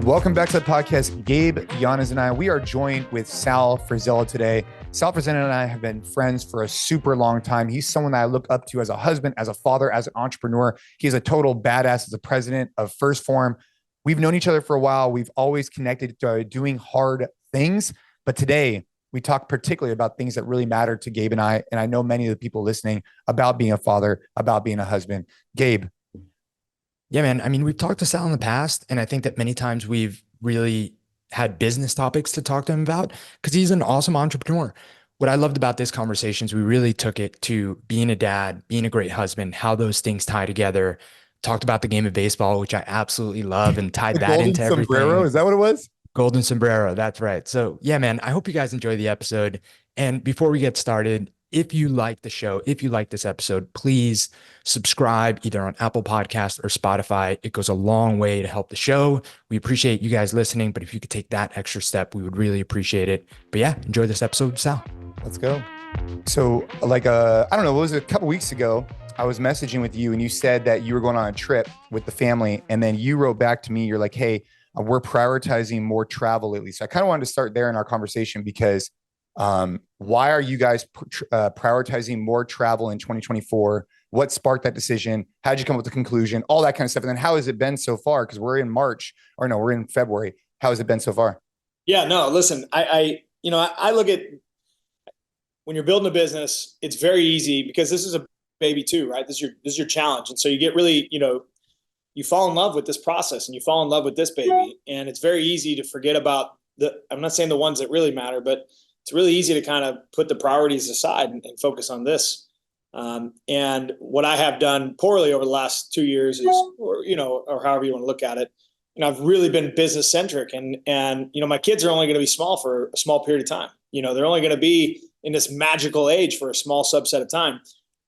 Welcome back to the podcast. Gabe, Giannis, and I, we are joined with Sal Frisella today. Sal Frisella and I have been friends for a super long time. He's someone that I look up to as a husband, as a father, as an entrepreneur. He's a total badass as the president of First Form. We've known each other for a while. We've always connected to doing hard things. But today, we talk particularly about things that really matter to Gabe and I know many of the people listening about being a father, about being a husband. Gabe. Yeah, man. I mean, we've talked to Sal in the past, and I think that many times we've really had business topics to talk to him about because he's an awesome entrepreneur. What I loved about this conversation is we really took it to being a dad, being a great husband, how those things tie together. Talked about the game of baseball, which I absolutely love, and tied that into everything. Sombrero, is that what it was? Golden sombrero. That's right. So yeah, man, I hope you guys enjoy the episode. And before we get started, if you like the show, if you like this episode, please subscribe either on Apple Podcasts or Spotify. It goes a long way to help the show. We appreciate you guys listening, but if you could take that extra step, we would really appreciate it. But yeah, enjoy this episode with Sal. Let's go. So I don't know, it was a couple weeks ago, I was messaging with you and you said that you were going on a trip with the family. And then you wrote back to me, you're like, hey, we're prioritizing more travel lately. So I kind of wanted to start there in our conversation because why are you guys prioritizing more travel in 2024? What sparked that decision? How did you come up with the conclusion? All that kind of stuff. And then how has it been so far? Because we're in February. How has it been so far? Yeah, no, listen, I look at when you're building a business, it's very easy because this is a baby too, right? This is your challenge. And so you get really, you fall in love with this process and you fall in love with this baby. And it's very easy to forget about I'm not saying the ones that really matter, but it's really easy to kind of put the priorities aside and focus on this. And what I have done poorly over the last 2 years is, or however you want to look at it, I've really been business centric and my kids are only going to be small for a small period of time. They're only going to be in this magical age for a small subset of time.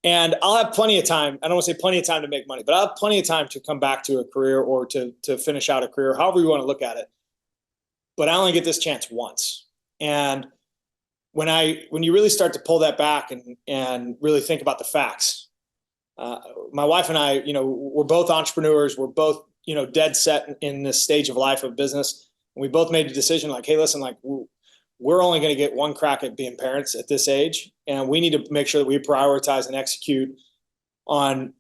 And I'll have plenty of time. I don't want to say plenty of time to make money, but I'll have plenty of time to come back to a career or to finish out a career, however you want to look at it. But I only get this chance once. And when you really start to pull that back and really think about the facts, my wife and I, we're both entrepreneurs. We're both, dead set in this stage of life of business. And we both made a decision like, hey, listen, like we're only going to get one crack at being parents at this age. And we need to make sure that we prioritize and execute on,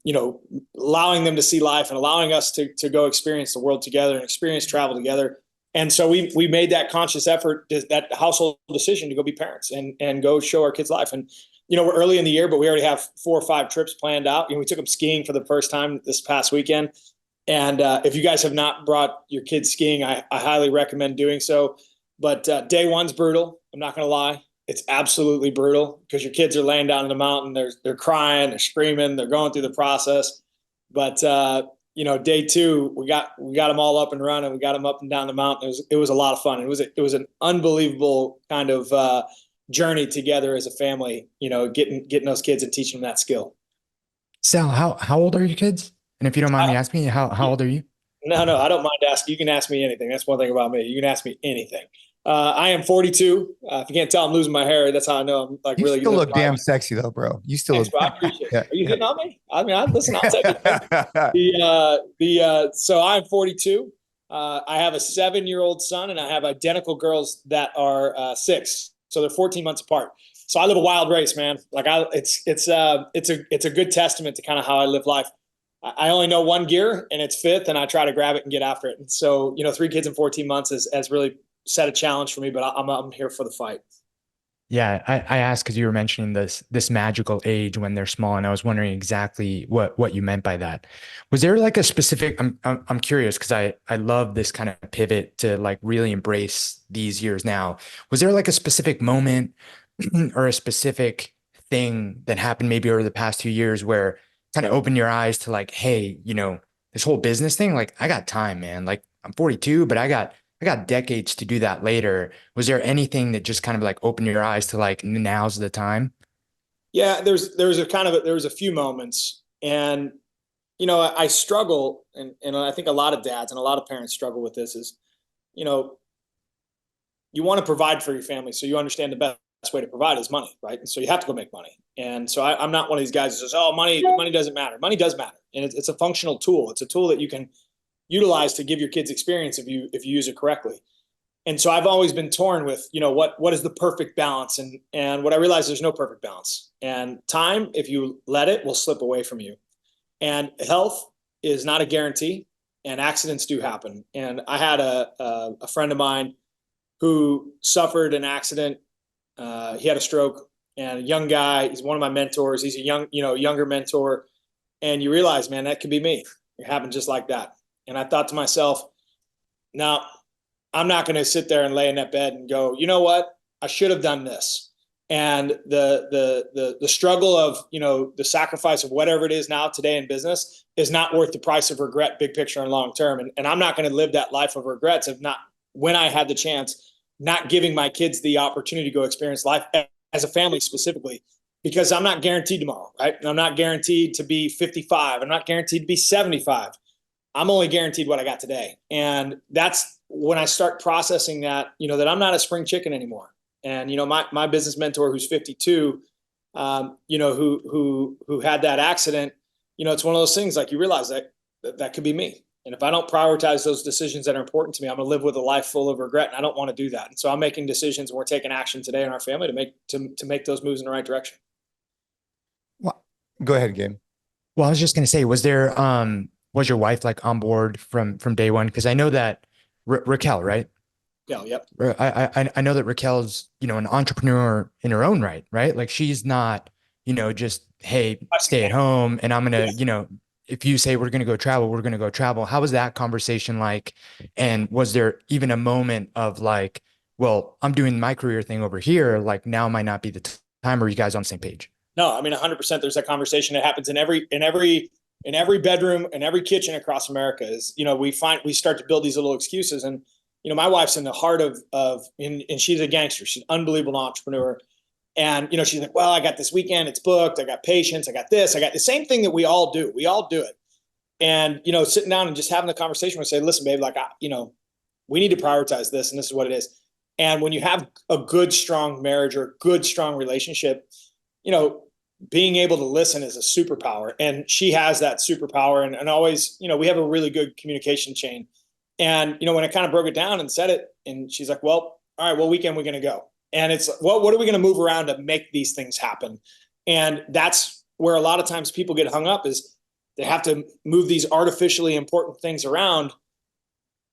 allowing them to see life and allowing us to go experience the world together and experience travel together. And so we made that conscious effort, that household decision to go be parents and go show our kids life. And, we're early in the year, but we already have 4 or 5 trips planned out. We took them skiing for the first time this past weekend. And if you guys have not brought your kids skiing, I highly recommend doing so. But day one's brutal. I'm not going to lie. It's absolutely brutal because your kids are laying down in the mountain. They're crying, they're screaming, they're going through the process. But, day 2, we got them all up and running. We got them up and down the mountain. It was a lot of fun. It was an unbelievable kind of journey together as a family, getting those kids and teaching them that skill. Sal, how old are your kids? And if you don't mind me asking, how old are you? No, I don't mind asking. You can ask me anything. That's one thing about me. You can ask me anything. I am 42. If you can't tell, I'm losing my hair. That's how I know I'm like really. You still look damn sexy though, bro. You still look. I appreciate it. Are you hitting on me? I mean, listen, I'll tell you. So I'm 42. I have a 7-year-old son, and I have identical girls that are 6. So they're 14 months apart. So I live a wild race, man. Like it's a good testament to kind of how I live life. I only know one gear, and it's fifth, and I try to grab it and get after it. And so, 3 kids in 14 months has really set a challenge for me, but I'm here for the fight. Yeah, I asked because you were mentioning this magical age when they're small, and I was wondering exactly what you meant by that. Was there like a specific? I'm curious because I love this kind of pivot to like really embrace these years now. Was there like a specific moment or a specific thing that happened maybe over the past 2 years where kind of opened your eyes to like, hey, this whole business thing, like I got time, man. Like I'm 42, but I got decades to do that later. Was there anything that just kind of like opened your eyes to like, now's the time? Yeah, there was a few moments, and, I struggle. And I think a lot of dads and a lot of parents struggle with this is, you want to provide for your family. So you understand the best way to provide is money, right? And so you have to go make money. And so I'm not one of these guys who says, oh, money doesn't matter. Money does matter. And it's a functional tool. It's a tool that you can utilize to give your kids experience if you use it correctly. And so I've always been torn with, what is the perfect balance? And what I realized, there's no perfect balance. And time, if you let it, will slip away from you. And health is not a guarantee, and accidents do happen. And I had a friend of mine who suffered an accident. He had a stroke, and a young guy. He's one of my mentors. He's a younger mentor. And you realize, man, that could be me. It happened just like that. And I thought to myself, now I'm not going to sit there and lay in that bed and go, you know what? I should have done this. And the struggle of, the sacrifice of whatever it is now today in business is not worth the price of regret, big picture and long term. And I'm not going to live that life of regrets of not, when I had the chance, not giving my kids the opportunity to go experience life as a family specifically, because I'm not guaranteed tomorrow, right? And I'm not guaranteed to be 55. I'm not guaranteed to be 75. I'm only guaranteed what I got today. And that's when I start processing that, that I'm not a spring chicken anymore. And, my business mentor, who's 52, who had that accident, it's one of those things, like, you realize that could be me. And if I don't prioritize those decisions that are important to me, I'm going to live with a life full of regret. And I don't want to do that. And so I'm making decisions, and we're taking action today in our family to make those moves in the right direction. Well, go ahead, Gabe. Well, I was just going to say, was your wife like on board from day one? Because I know that Raquel, right? Yeah. Yep. I know that Raquel's, an entrepreneur in her own right? Like, she's not, just, hey, stay at home and I'm going to, if you say we're going to go travel, we're going to go travel. How was that conversation like? And was there even a moment of like, well, I'm doing my career thing over here, like now might not be the time? Or are you guys on the same page? No, I mean, 100%. There's that conversation that happens in every bedroom, in every kitchen across America. Is, we start to build these little excuses. And, my wife's in the heart of and she's a gangster. She's an unbelievable entrepreneur. And, she's like, well, I got this weekend, it's booked. I got patience. I got this. I got the same thing that we all do. We all do it. And, sitting down and just having the conversation, we say, listen, babe, like, we need to prioritize this. And this is what it is. And when you have a good, strong marriage or a good, strong relationship, being able to listen is a superpower. And she has that superpower. And always, we have a really good communication chain. And, when I kind of broke it down and said it, and she's like, well, all right, what weekend are we going to go? And it's, well, what are we going to move around to make these things happen? And that's where a lot of times people get hung up, is they have to move these artificially important things around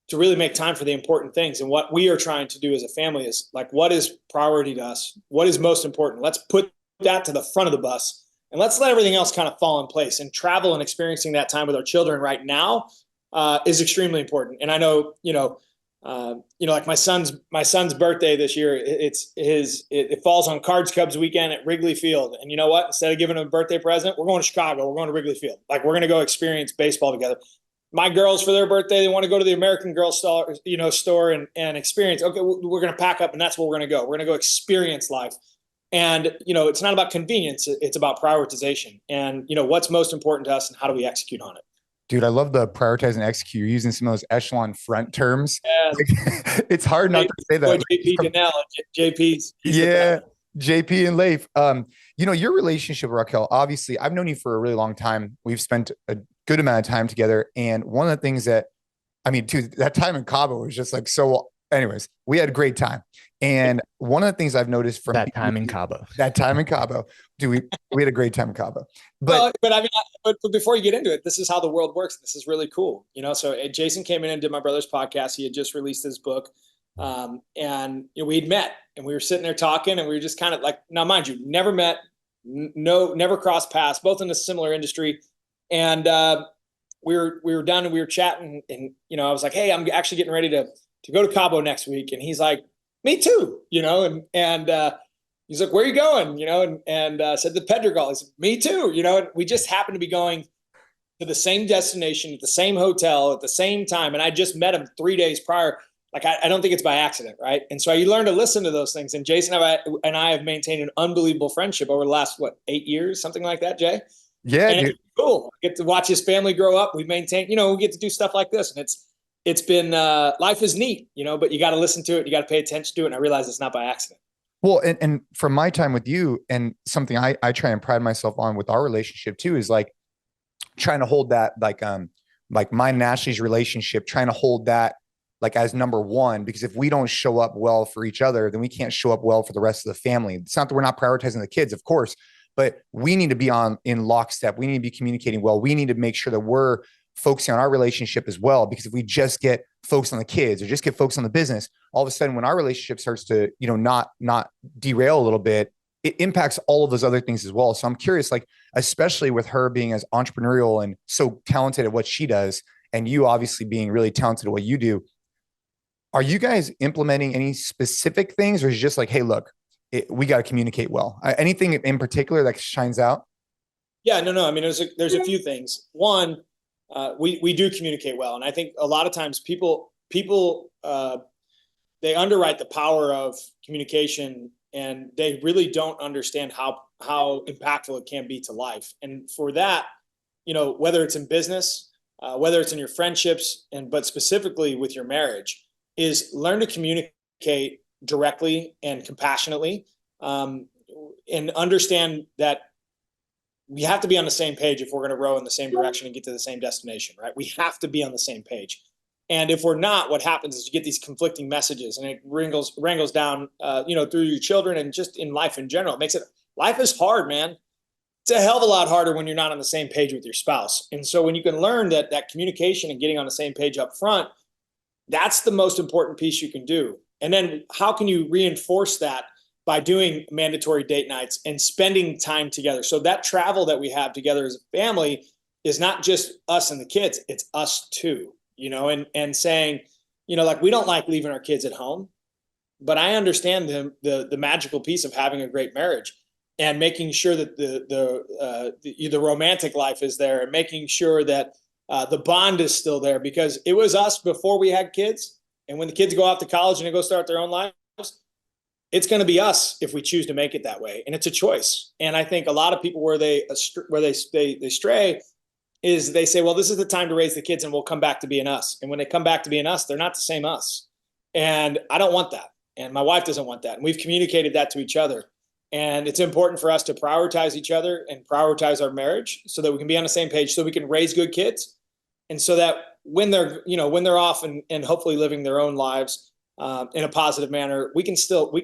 to really make time for the important things. And what we are trying to do as a family is like, what is priority to us? What is most important? Let's put that to the front of the bus, and let's let everything else kind of fall in place. And travel and experiencing that time with our children right now is extremely important. And I know, like my son's birthday this year, it falls on Cards Cubs weekend at Wrigley Field. And you know what? Instead of giving him a birthday present, we're going to Chicago. We're going to Wrigley Field. Like, we're going to go experience baseball together. My girls, for their birthday, they want to go to the American Girl store, and experience. Okay, we're going to pack up, and that's where we're going to go. We're going to go experience life. And, it's not about convenience. It's about prioritization and, what's most important to us and how do we execute on it? Dude, I love the prioritize and execute. You're using some of those echelon front terms. Yeah. It's hard not to say that. JP Janelle, JP's. Yeah, JP and Leif. Your relationship with Raquel, obviously, I've known you for a really long time. We've spent a good amount of time together. And one of the things that, dude, that time in Cabo was just like, so anyways, we had a great time. And one of the things I've noticed from that time in Cabo, dude, we had a great time in Cabo. But before you get into it, this is how the world works. This is really cool. So Jason came in and did my brother's podcast. He had just released his book. And we'd met and we were sitting there talking, and we were just kind of like, now mind you, never met, never crossed paths, both in a similar industry. And we were done and we were chatting, and I was like, hey, I'm actually getting ready to go to Cabo next week. And he's like, me too, and he's like, where are you going? And said the Pedregal. He said, me too, and we just happened to be going to the same destination at the same hotel at the same time. And I just met him 3 days prior. Like, I don't think it's by accident. Right. And so you learn to listen to those things. And Jason and I have maintained an unbelievable friendship over the last, 8 years, something like that, Jay? Yeah. And it's cool. I get to watch his family grow up. We maintain, we get to do stuff like this. And it's been, life is neat, but you got to listen to it. You got to pay attention to it. And I realize it's not by accident. Well, and from my time with you, and something I try and pride myself on with our relationship too, is like trying to hold that, like, like mine and Ashley's relationship, trying to hold that like as number one, because if we don't show up well for each other, then we can't show up well for the rest of the family. It's not that we're not prioritizing the kids, of course, but we need to be in lockstep. We need to be communicating well. We need to make sure that we're focusing on our relationship as well, because if we just get focused on the kids or just get focused on the business, all of a sudden when our relationship starts to, not derail a little bit, it impacts all of those other things as well. So I'm curious, like, especially with her being as entrepreneurial and so talented at what she does, and you obviously being really talented at what you do, are you guys implementing any specific things, or is it just like, hey, look, we got to communicate well? Anything in particular that shines out? Yeah, no. I mean, there's a few things. One, we do communicate well, and I think a lot of times people they underwrite the power of communication, and they really don't understand how impactful it can be to life. And for that, whether it's in business, whether it's in your friendships, but specifically with your marriage, is learn to communicate directly and compassionately, and understand that we have to be on the same page if we're going to row in the same direction and get to the same destination, right? We have to be on the same page. And if we're not, what happens is you get these conflicting messages, and it wrangles down, through your children and just in life in general. It makes life is hard, man. It's a hell of a lot harder when you're not on the same page with your spouse. And so when you can learn that communication and getting on the same page up front, that's the most important piece you can do. And then how can you reinforce that? By doing mandatory date nights and spending time together. So that travel that we have together as a family is not just us and the kids, it's us too, and saying, like, we don't like leaving our kids at home, but I understand the magical piece of having a great marriage and making sure that the romantic life is there, and making sure that the bond is still there, because it was us before we had kids. And when the kids go off to college and they go start their own lives, it's going to be us if we choose to make it that way. And it's a choice. And I think a lot of people where they stray is they say, well, this is the time to raise the kids and we'll come back to being us. And when they come back to being us, they're not the same us. And I don't want that. And my wife doesn't want that. And we've communicated that to each other. And it's important for us to prioritize each other and prioritize our marriage so that we can be on the same page, so we can raise good kids. And so that when they're off and hopefully living their own lives, in a positive manner, we can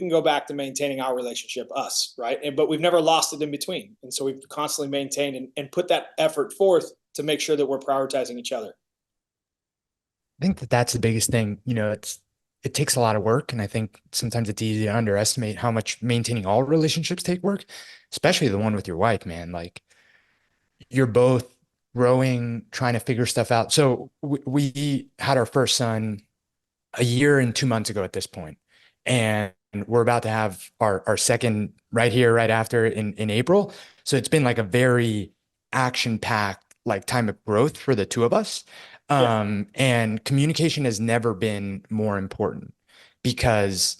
go back to maintaining our relationship, us, right? But we've never lost it in between. And so we've constantly maintained and put that effort forth to make sure that we're prioritizing each other. I think that's the biggest thing. It takes a lot of work. And I think sometimes it's easy to underestimate how much maintaining all relationships take work, especially the one with your wife, man. Like, you're both growing, trying to figure stuff out. So we had our first son a year and 2 months ago at this point, and we're about to have our second right here, right after in April. So it's been like a very action-packed like time of growth for the two of us. And communication has never been more important, because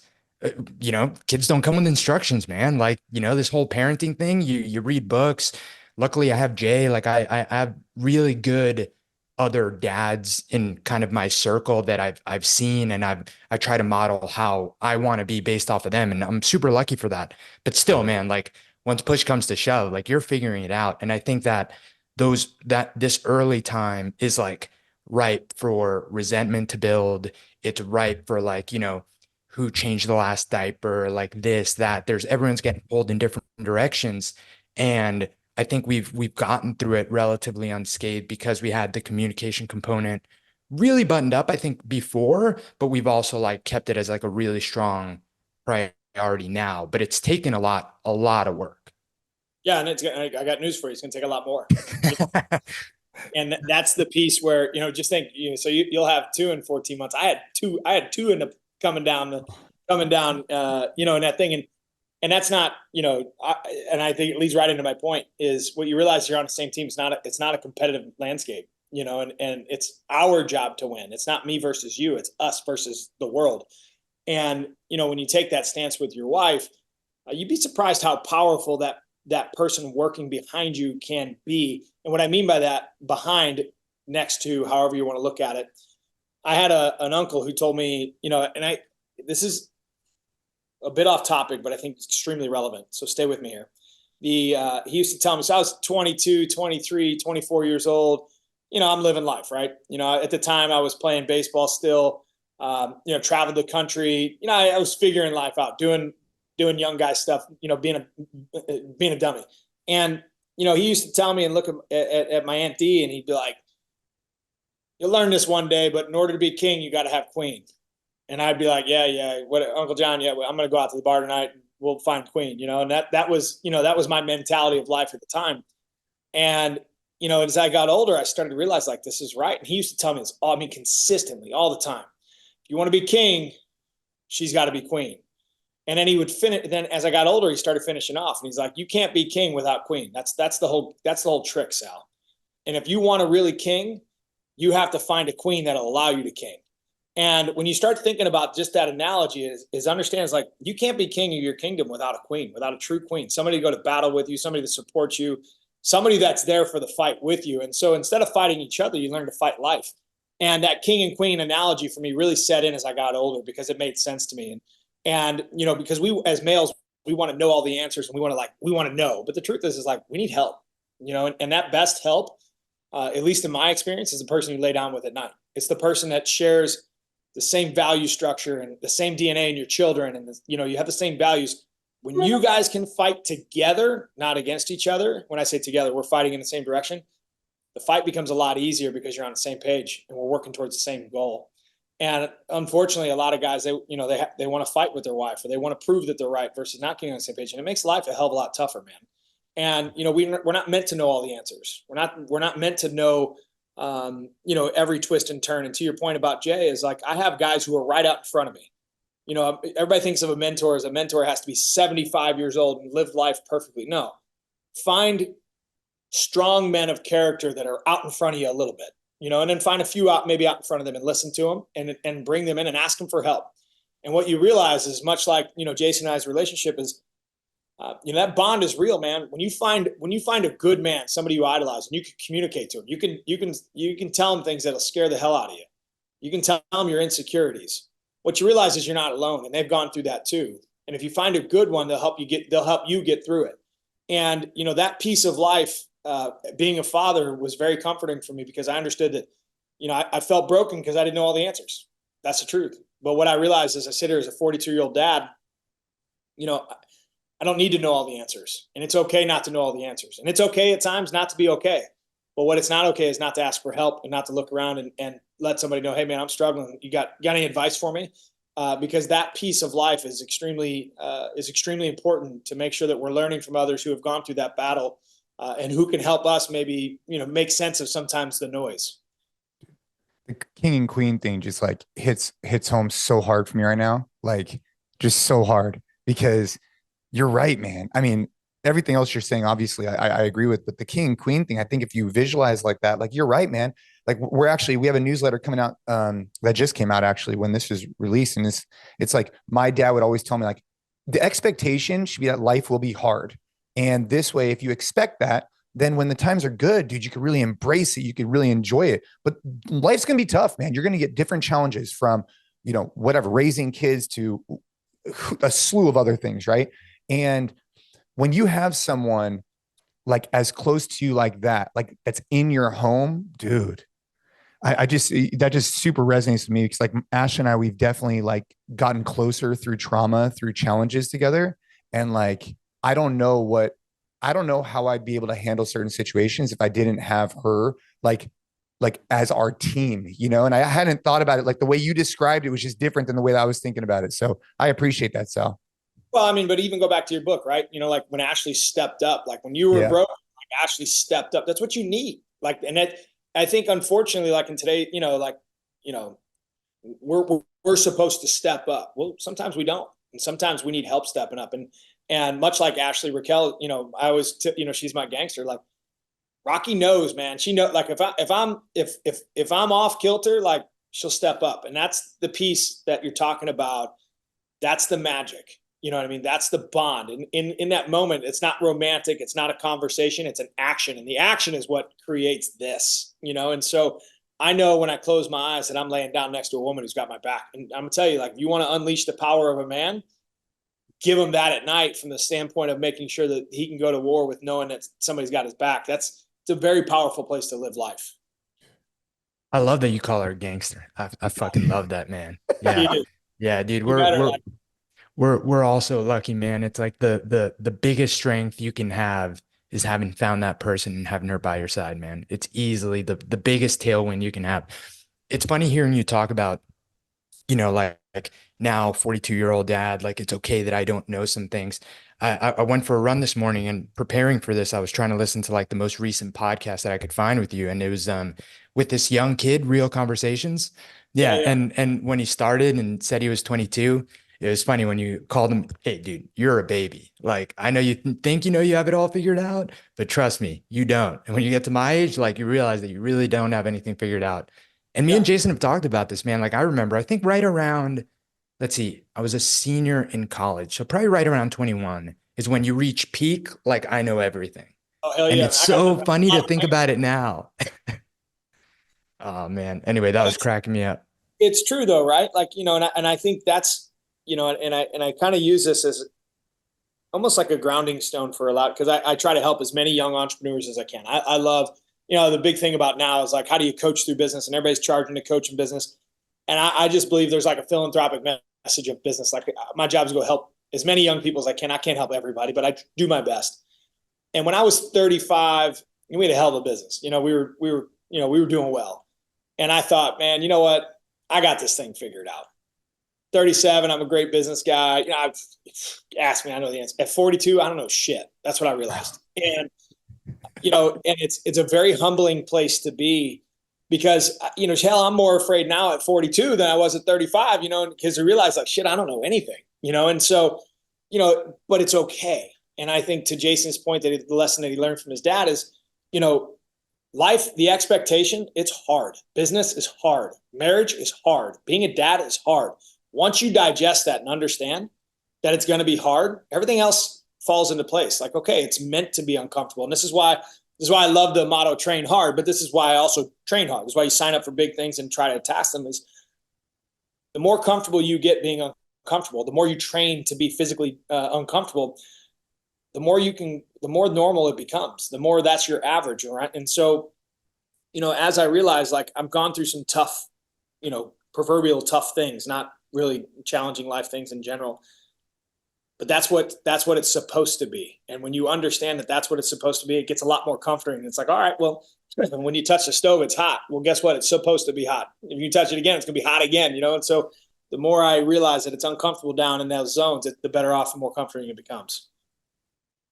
kids don't come with instructions, man. Like, this whole parenting thing, you read books. Luckily I have Jay. Like I have really good other dads in kind of my circle that I've seen, and I try to model how I want to be based off of them. And I'm super lucky for that. But still, man, like, once push comes to shove, like, you're figuring it out. And I think that this early time is like ripe for resentment to build. It's ripe for, like, who changed the last diaper, like this, that. Everyone's getting pulled in different directions. And I think we've gotten through it relatively unscathed because we had the communication component really buttoned up, I think, before, but we've also like kept it as like a really strong priority now. But it's taken a lot of work. Yeah, and I got news for you. It's going to take a lot more. And that's the piece where, just think, so you'll have 2 in 14 months. I had two in the coming down, in that thing. And that's not, and I think it leads right into my point, is what you realize you're on the same team. It's not a competitive landscape, and it's our job to win. It's not me versus you. It's us versus the world. And, when you take that stance with your wife, you'd be surprised how powerful that person working behind you can be. And what I mean by that, behind, next to, however you want to look at it, I had an uncle who told me, this is a bit off topic, but I think it's extremely relevant. So stay with me here. He used to tell me, so I was 22, 23, 24 years old. I'm living life, right? At the time I was playing baseball still, traveled the country, I was figuring life out, doing young guy stuff, being a dummy. And, he used to tell me and look at my Aunt D, and he'd be like, you'll learn this one day, but in order to be king, you got to have queen. And I'd be like, yeah. What, Uncle John? Yeah, I'm going to go out to the bar tonight. We'll find queen, and that was my mentality of life at the time. And, as I got older, I started to realize like, this is right. And he used to tell me this, consistently all the time. If you want to be king, she's got to be queen. And then he would finish. Then as I got older, he started finishing off, and he's like, you can't be king without queen. That's the whole trick, Sal. And if you want to really king, you have to find a queen that'll allow you to king. And when you start thinking about just that analogy, is understands like, you can't be king of your kingdom without a queen, without a true queen, somebody to go to battle with you, somebody that supports you, somebody that's there for the fight with you. And so instead of fighting each other, you learn to fight life. And that king and queen analogy for me really set in as I got older, because it made sense to me. And because we as males, we want to know all the answers, and we want to know. But the truth is like, we need help, and that best help, at least in my experience, is the person you lay down with at night. It's the person that shares the same value structure and the same DNA in your children. And, you have the same values. When you guys can fight together, not against each other, when I say together, we're fighting in the same direction, the fight becomes a lot easier because you're on the same page and we're working towards the same goal. And unfortunately, a lot of guys, they want to fight with their wife, or they want to prove that they're right versus not getting on the same page. And it makes life a hell of a lot tougher, man. And, we're not meant to know all the answers. We're not meant to know, every twist and turn. And to your point about Jay, is like, I have guys who are right out in front of me. Everybody thinks of a mentor as a mentor has to be 75 years old and live life perfectly. No, find strong men of character that are out in front of you a little bit, and then find a few maybe out in front of them and listen to them and bring them in and ask them for help. And what you realize is, much like, Jason and I's relationship is, that bond is real, man. When you find a good man, somebody you idolize, and you can communicate to him, you can tell him things that'll scare the hell out of you. You can tell them your insecurities. What you realize is you're not alone, and they've gone through that too. And if you find a good one, they'll help you get through it. And, that piece of life, being a father, was very comforting for me, because I understood that, I felt broken because I didn't know all the answers. That's the truth. But what I realized as I sit here as a 42-year-old dad, I don't need to know all the answers, and it's okay not to know all the answers. And it's okay at times not to be okay. But what it's not okay is not to ask for help and not to look around and let somebody know, hey man, I'm struggling. You got any advice for me? Because that piece of life is extremely important, to make sure that we're learning from others who have gone through that battle, and who can help us maybe, make sense of sometimes the noise. The king and queen thing just like hits home so hard for me right now. Like, just so hard, because you're right, man. I mean, everything else you're saying, obviously I agree with, but the king and queen thing, I think if you visualize like that, like, you're right, man. Like, we have a newsletter coming out, that just came out actually when this was released. And it's like, my dad would always tell me, like, the expectation should be that life will be hard. And this way, if you expect that, then when the times are good, dude, you could really embrace it. You could really enjoy it. But life's going to be tough, man. You're going to get different challenges from, whatever, raising kids to a slew of other things. Right. And when you have someone like as close to you like that, like that's in your home, dude, that just super resonates with me, because like Ash and I, we've definitely like gotten closer through trauma, through challenges together. And like, I don't know how I'd be able to handle certain situations if I didn't have her like as our team, and I hadn't thought about it. Like, the way you described it was just different than the way that I was thinking about it. So I appreciate that, Sal. Well, I mean, but even go back to your book, right? Like when Ashley stepped up, like when you were broke, like Ashley stepped up. That's what you need. Like, and that, I think, unfortunately, like in today, we're supposed to step up. Well, sometimes we don't, and sometimes we need help stepping up. And much like Ashley Raquel, I always, she's my gangster. Like, Rocky knows, man. She knows, like, if I'm off kilter, like, she'll step up, and that's the piece that you're talking about. That's the magic. You know what I mean? That's the bond. And in that moment, it's not romantic. It's not a conversation. It's an action. And the action is what creates this, And so I know when I close my eyes that I'm laying down next to a woman who's got my back. And I'm going to tell you, like, if you want to unleash the power of a man, give him that at night, from the standpoint of making sure that he can go to war with knowing that somebody's got his back. It's a very powerful place to live life. I love that you call her a gangster. I fucking love that, man. Yeah. You Yeah, dude. better like, We're also lucky, man. It's like the biggest strength you can have is having found that person and having her by your side, man. It's easily the biggest tailwind you can have. It's funny hearing you talk about, like now 42-year-old dad, like it's okay that I don't know some things. I went for a run this morning, and preparing for this, I was trying to listen to like the most recent podcast that I could find with you. And it was with this young kid, Real Conversations. yeah, Yeah. yeah. And when he started and said he was 22, it was funny when you called him, hey, dude, you're a baby. Like, I know you think you have it all figured out, but trust me, you don't. And when you get to my age, like you realize that you really don't have anything figured out. And me Yeah. and Jason have talked about this, man. Like I remember, I think right around, let's see, I was a senior in college. So probably right around 21 is when you reach peak, like I know everything. Oh, hell And yeah. it's so funny to think about it now. Oh man. Anyway, that was cracking me up. It's true though, right? Like, and I think that's, and I kind of use this as almost like a grounding stone for a lot, because I try to help as many young entrepreneurs as I can. I love, the big thing about now is like, how do you coach through business? And everybody's charging to coach in business. And I just believe there's like a philanthropic message of business. Like my job is to go help as many young people as I can. I can't help everybody, but I do my best. And when I was 35, we had a hell of a business. We were doing well. And I thought, man, you know what? I got this thing figured out. 37, I'm a great business guy. I've asked me, I know the answer. At 42, I don't know shit. That's what I realized. And, and it's a very humbling place to be, because, hell, I'm more afraid now at 42 than I was at 35, because I realized like, shit, I don't know anything, and so, but it's okay. And I think to Jason's point, that the lesson that he learned from his dad is, life, the expectation, it's hard. Business is hard. Marriage is hard. Being a dad is hard. Once you digest that and understand that it's going to be hard, everything else falls into place. Like, okay, it's meant to be uncomfortable. And this is why I love the motto, train hard, but this is why I also train hard. This is why you sign up for big things and try to task them. Is the more comfortable you get being uncomfortable, the more you train to be physically uncomfortable, the more normal it becomes, the more that's your average. Right. And so, as I realized, like I've gone through some tough, proverbial tough things, not really challenging life things in general, but that's what it's supposed to be. And when you understand that that's what it's supposed to be, it gets a lot more comforting. It's like, all right, well, when you touch the stove, it's hot. Well, guess what? It's supposed to be hot. If you touch it again, it's going to be hot again, And so the more I realize that it's uncomfortable down in those zones, the better off and more comforting it becomes.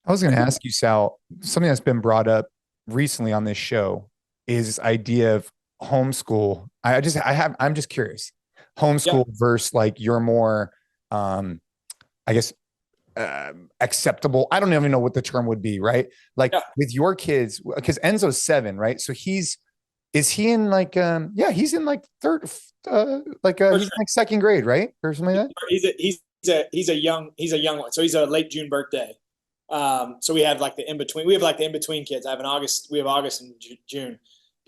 I was going to ask you, Sal, something that's been brought up recently on this show is this idea of homeschool. I'm just curious, homeschool versus like your more, I guess, acceptable. I don't even know what the term would be, right? Like with your kids, because Enzo's 7, right? So is he in like, he's in like third, he's like second grade, right? Or something like that. He's a young one. So he's a late June birthday. So we have like the in-between kids. We have August and June.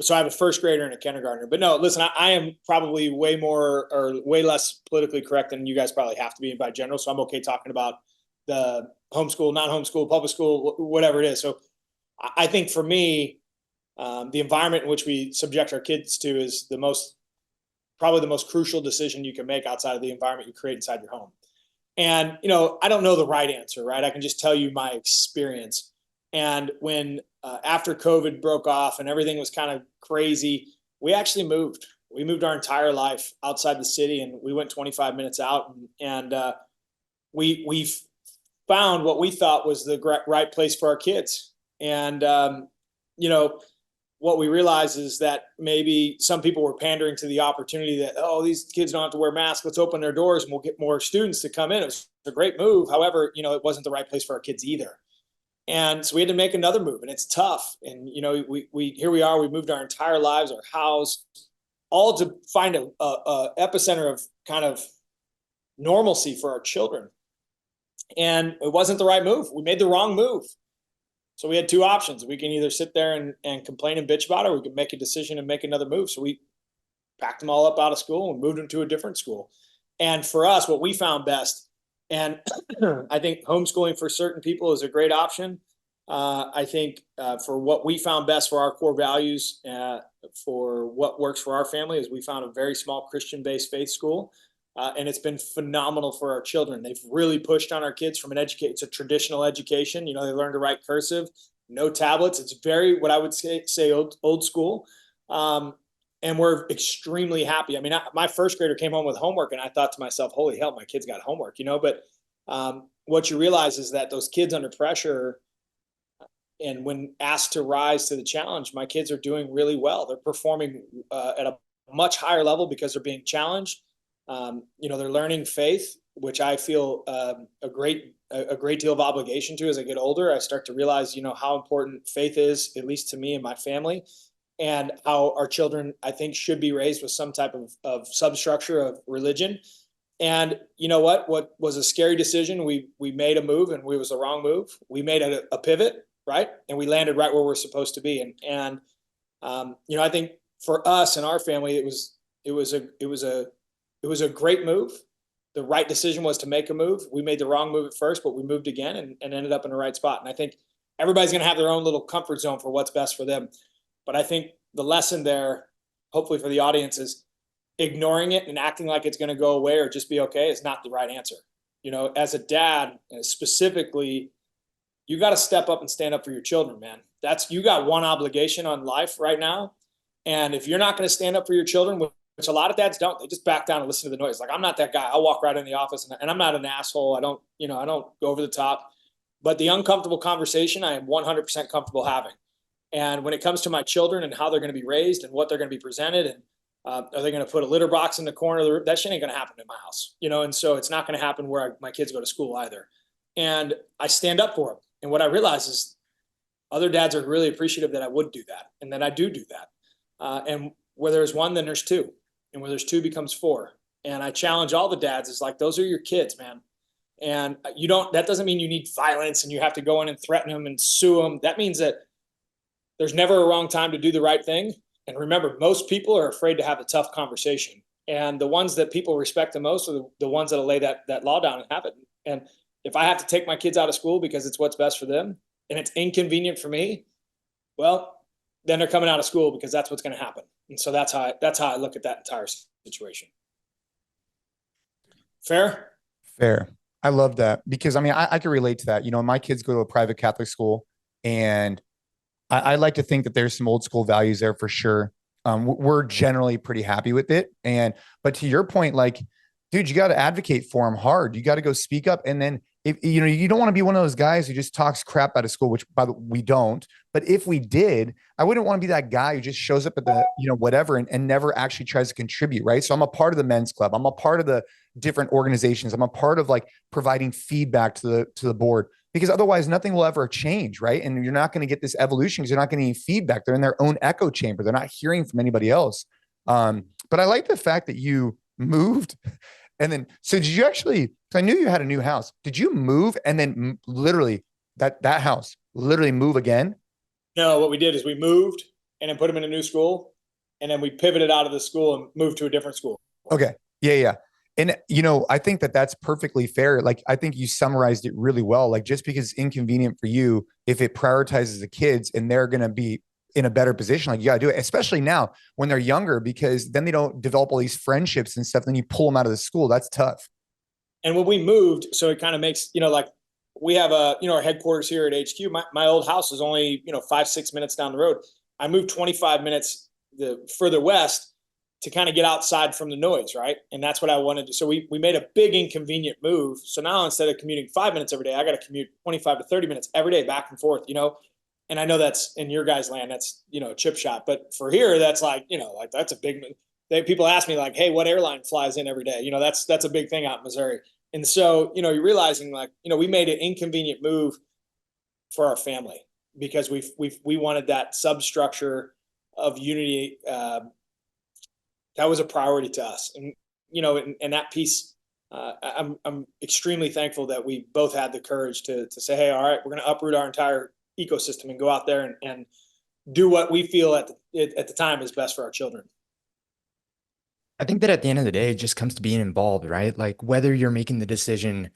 So I have a first grader and a kindergartner. But no, listen, I am probably way less politically correct than you guys probably have to be by general. So I'm okay talking about the homeschool, non-homeschool, public school, whatever it is. So I think for me, the environment in which we subject our kids to is probably the most crucial decision you can make outside of the environment you create inside your home. And, I don't know the right answer, right? I can just tell you my experience. And when after COVID broke off and everything was kind of crazy, we actually moved. We moved our entire life outside the city, and we went 25 minutes out, and we found what we thought was the right place for our kids. And, what we realized is that maybe some people were pandering to the opportunity that, oh, these kids don't have to wear masks. Let's open their doors and we'll get more students to come in. It was a great move. However, it wasn't the right place for our kids either. And so we had to make another move, and it's tough. And, here we are, we moved our entire lives, our house, all to find a epicenter of kind of normalcy for our children. And it wasn't the right move. We made the wrong move. So we had two options. We can either sit there and complain and bitch about it, or we can make a decision and make another move. So we packed them all up out of school and moved them to a different school. And for us, what we found best, and I think homeschooling for certain people is a great option. I think for what we found best for our core values, for what works for our family, is we found a very small Christian-based faith school. And it's been phenomenal for our children. They've really pushed on our kids from it's a traditional education. They learn to write cursive, no tablets. It's very, what I would say old school. And we're extremely happy. I mean, my first grader came home with homework and I thought to myself, holy hell, my kid's got homework, but what you realize is that those kids under pressure, and when asked to rise to the challenge, my kids are doing really well. They're performing at a much higher level because they're being challenged. They're learning faith, which I feel a great deal of obligation to as I get older. I start to realize, how important faith is, at least to me and my family, and how our children, I think, should be raised with some type of substructure of religion. And you know what was a scary decision? We made a move, and it was the wrong move. We made a pivot, right? And we landed right where we're supposed to be. And I think for us and our family, it was a great move. The right decision was to make a move. We made the wrong move at first, but we moved again and ended up in the right spot. And I think everybody's going to have their own little comfort zone for what's best for them. But I think the lesson there, hopefully for the audience, is ignoring it and acting like it's going to go away or just be okay is not the right answer. As a dad, specifically, you got to step up and stand up for your children, man. You got one obligation on life right now. And if you're not going to stand up for your children, which a lot of dads don't, they just back down and listen to the noise. Like, I'm not that guy. I'll walk right in the office and I'm not an asshole. I don't go over the top, but the uncomfortable conversation, I am 100% comfortable having. And when it comes to my children and how they're going to be raised and what they're going to be presented, and are they going to put a litter box in the corner of the room? That shit ain't going to happen in my house, and so it's not going to happen where my kids go to school either. And I stand up for them. And what I realize is other dads are really appreciative that I would do that, and that I do that. And where there's one, then there's two, and where there's two becomes four. And I challenge all the dads, is like, those are your kids, man. And that doesn't mean you need violence and you have to go in and threaten them and sue them. That means that there's never a wrong time to do the right thing. And remember, most people are afraid to have a tough conversation. And the ones that people respect the most are the ones that'll lay that law down and have it. And if I have to take my kids out of school because it's what's best for them and it's inconvenient for me, well, then they're coming out of school because that's what's going to happen. And so that's how I look at that entire situation. Fair? Fair. I love that, because I can relate to that. My kids go to a private Catholic school, and I like to think that there's some old school values there for sure. We're generally pretty happy with it. But to your point, like, dude, you got to advocate for them hard. You got to go speak up. And then if you don't want to be one of those guys who just talks crap out of school, which by the way, we don't. But if we did, I wouldn't want to be that guy who just shows up at the, whatever, and never actually tries to contribute. Right. So I'm a part of the men's club. I'm a part of the different organizations. I'm a part of like providing feedback to the board, because otherwise nothing will ever change. Right. And you're not going to get this evolution because you're not getting any feedback. They're in their own echo chamber. They're not hearing from anybody else. But I like the fact that you moved. And then, so did you actually, I knew you had a new house. Did you move and then literally that house literally move again? No, what we did is we moved and then put them in a new school. And then we pivoted out of the school and moved to a different school. Okay. Yeah. And, I think that that's perfectly fair. Like, I think you summarized it really well. Like, just because it's inconvenient for you, if it prioritizes the kids and they're going to be in a better position, like, you gotta do it, especially now when they're younger, because then they don't develop all these friendships and stuff. Then you pull them out of the school. That's tough. And when we moved, so it kind of makes, like, we have our headquarters here at HQ. My old house is only, 5-6 minutes down the road. I moved 25 minutes further west to kind of get outside from the noise. Right. And that's what I wanted to. So we made a big inconvenient move. So now instead of commuting 5 minutes every day, I got to commute 25 to 30 minutes every day back and forth, And I know that's in your guys' land, that's, a chip shot. But for here, that's like, like that's a big, people ask me like, hey, what airline flies in every day? That's a big thing out in Missouri. And so, you're realizing like, we made an inconvenient move for our family because we wanted that substructure of unity. That was a priority to us. And, and that piece, I'm extremely thankful that we both had the courage to say, hey, all right, we're going to uproot our entire ecosystem and go out there and do what we feel at the time is best for our children. I think that at the end of the day, it just comes to being involved, right? Like, whether you're making the decision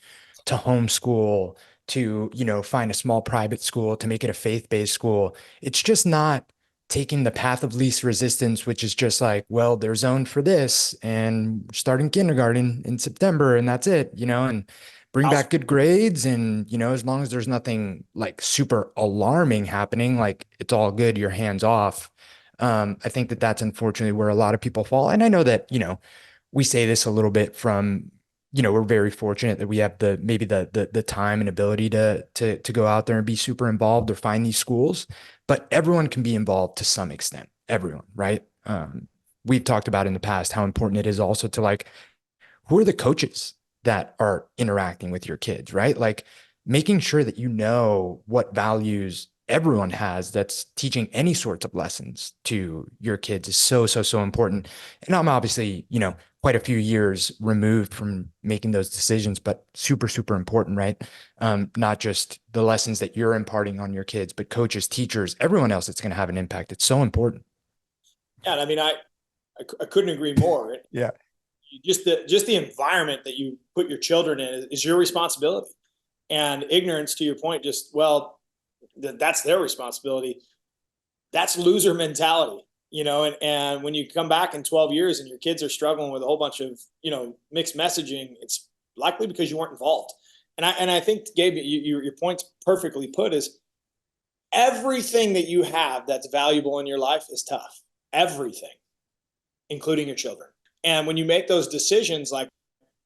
to homeschool, to, find a small private school, to make it a faith-based school. It's just not taking the path of least resistance, which is just like, well, they're zoned for this and starting kindergarten in September and that's it, and bring back good grades. And, as long as there's nothing like super alarming happening, like it's all good, your hands off. I think that that's unfortunately where a lot of people fall. And I know that, we say this a little bit from, we're very fortunate that we have the time and ability to go out there and be super involved or find these schools, but everyone can be involved to some extent, everyone, right? We've talked about in the past how important it is also to like, who are the coaches that are interacting with your kids, right? Like making sure that what values everyone has that's teaching any sorts of lessons to your kids is so, so, so important. And I'm obviously, quite a few years removed from making those decisions, but super, super important, right? Not just the lessons that you're imparting on your kids, but coaches, teachers, everyone else that's going to have an impact. It's so important. Yeah. I mean, I couldn't agree more. Yeah. Just the environment that you put your children in is your responsibility. And ignorance, to your point, that's their responsibility. That's loser mentality, and when you come back in 12 years and your kids are struggling with a whole bunch of, mixed messaging, it's likely because you weren't involved. And I think, Gabe, your point's perfectly put, is everything that you have that's valuable in your life is tough. Everything, including your children. And when you make those decisions, like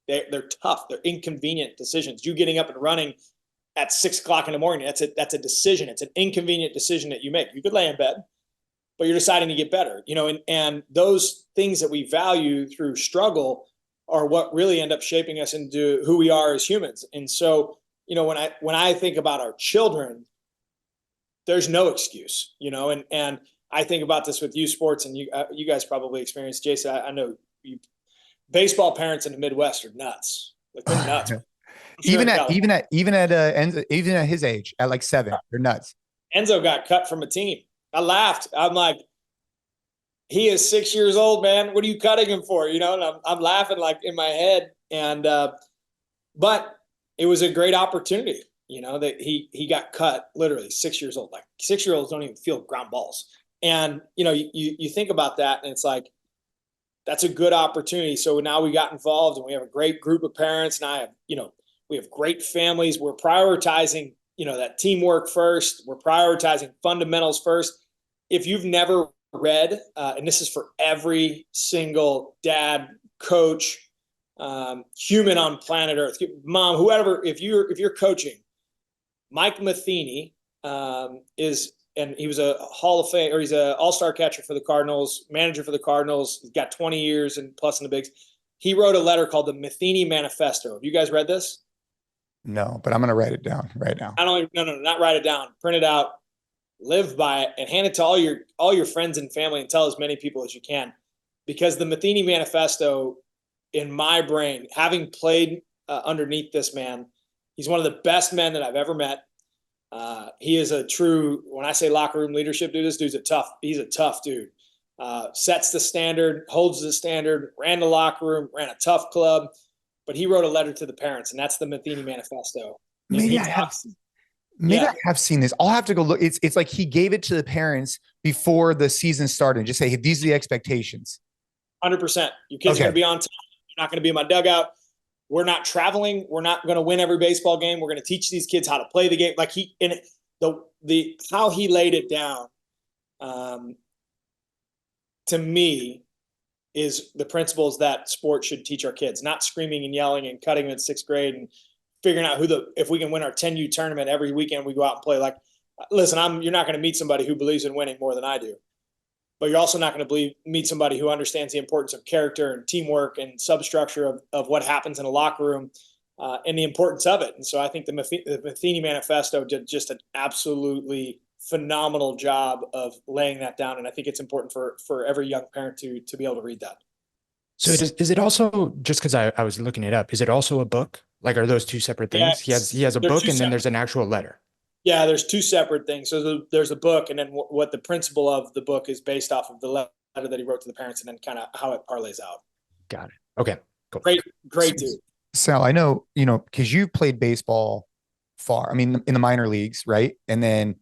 they're tough, they're inconvenient decisions. You getting up and running at 6 o'clock in the morning, that's a decision. It's an inconvenient decision that you make. You could lay in bed, but you're deciding to get better, and those things that we value through struggle are what really end up shaping us into who we are as humans. And so, when I think about our children, there's no excuse, and I think about this with youth sports, and you guys probably experienced, Jason. I know you, baseball parents in the Midwest are nuts. Like they're nuts. Even at his age, at like 7, they're nuts. Enzo got cut from a team. I laughed. I'm like, he is 6 years old, man. What are you cutting him for? And I'm laughing like in my head. And but it was a great opportunity, that he got cut literally 6 years old. Like 6-year-olds don't even feel ground balls. And you think about that, and it's like, that's a good opportunity. So now we got involved, and we have a great group of parents, and I have, we have great families. We're prioritizing, that teamwork first. We're prioritizing fundamentals first. If you've never read, and this is for every single dad, coach, human on planet Earth, mom, whoever, if you're coaching, Mike Matheny and he was a Hall of Fame, or he's an all-star catcher for the Cardinals, manager for the Cardinals. He's got 20 years and plus in the bigs. He wrote a letter called the Matheny Manifesto. Have you guys read this? No, but I'm going to write it down right now. Not write it down. Print it out, live by it, and hand it to all your friends and family, and tell as many people as you can. Because the Matheny Manifesto, in my brain, having played underneath this man, he's one of the best men that I've ever met. He is a true, when I say locker room leadership, dude, he's a tough dude. Sets the standard, holds the standard, ran the locker room, ran a tough club. But he wrote a letter to the parents, and that's the Matheny Manifesto. Maybe I have seen this. I'll have to go look. It's like he gave it to the parents before the season started and just say, hey, these are the expectations. 100%. Your kids are going to be on time. You're not going to be in my dugout. We're not traveling. We're not going to win every baseball game. We're going to teach these kids how to play the game. Like how he laid it down, to me, is the principles that sports should teach our kids, not screaming and yelling and cutting them in 6th grade and figuring out if we can win our 10U tournament every weekend we go out and play. Like, listen, you're not going to meet somebody who believes in winning more than I do, but you're also not going to meet somebody who understands the importance of character and teamwork and substructure of what happens in a locker room, and the importance of it. And so I think the Matheny Manifesto did just an absolutely phenomenal job of laying that down. And I think it's important for every young parent to be able to read that. So is it also, just because I was looking it up, is it also a book? Like, are those two separate things? Yeah, he has a book, and then there's an actual letter. Yeah, there's two separate things. So there's a book, and then what the principle of the book is based off of the letter that he wrote to the parents, and then kind of how it parlays out. Got it. Okay, cool. Great dude. Sal, I know, because you've played baseball far. I mean, in the minor leagues, right? And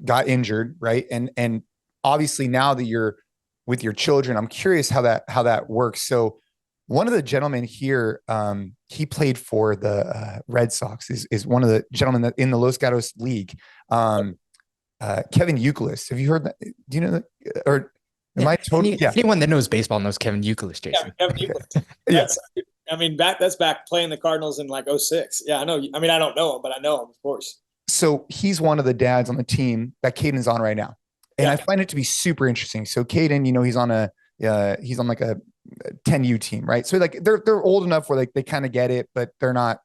got injured, right? And obviously now that you're with your children, I'm curious how that works. So one of the gentlemen here, he played for the Red Sox, is one of the gentlemen that in the Los Gatos League. Kevin Youkilis. Have you heard that? Do you know that? Or am I totally? Anyone that knows baseball knows Kevin Youkilis, Jason. Yeah, Kevin Youkilis. I mean, that's back playing the Cardinals in like 2006. Yeah, I know. I mean, I don't know him, but I know him, of course. So he's one of the dads on the team that Caden is on right now. And I find it to be super interesting. So Caden, he's on like a 10U team, right? So like they're old enough where like they kind of get it, but they're not,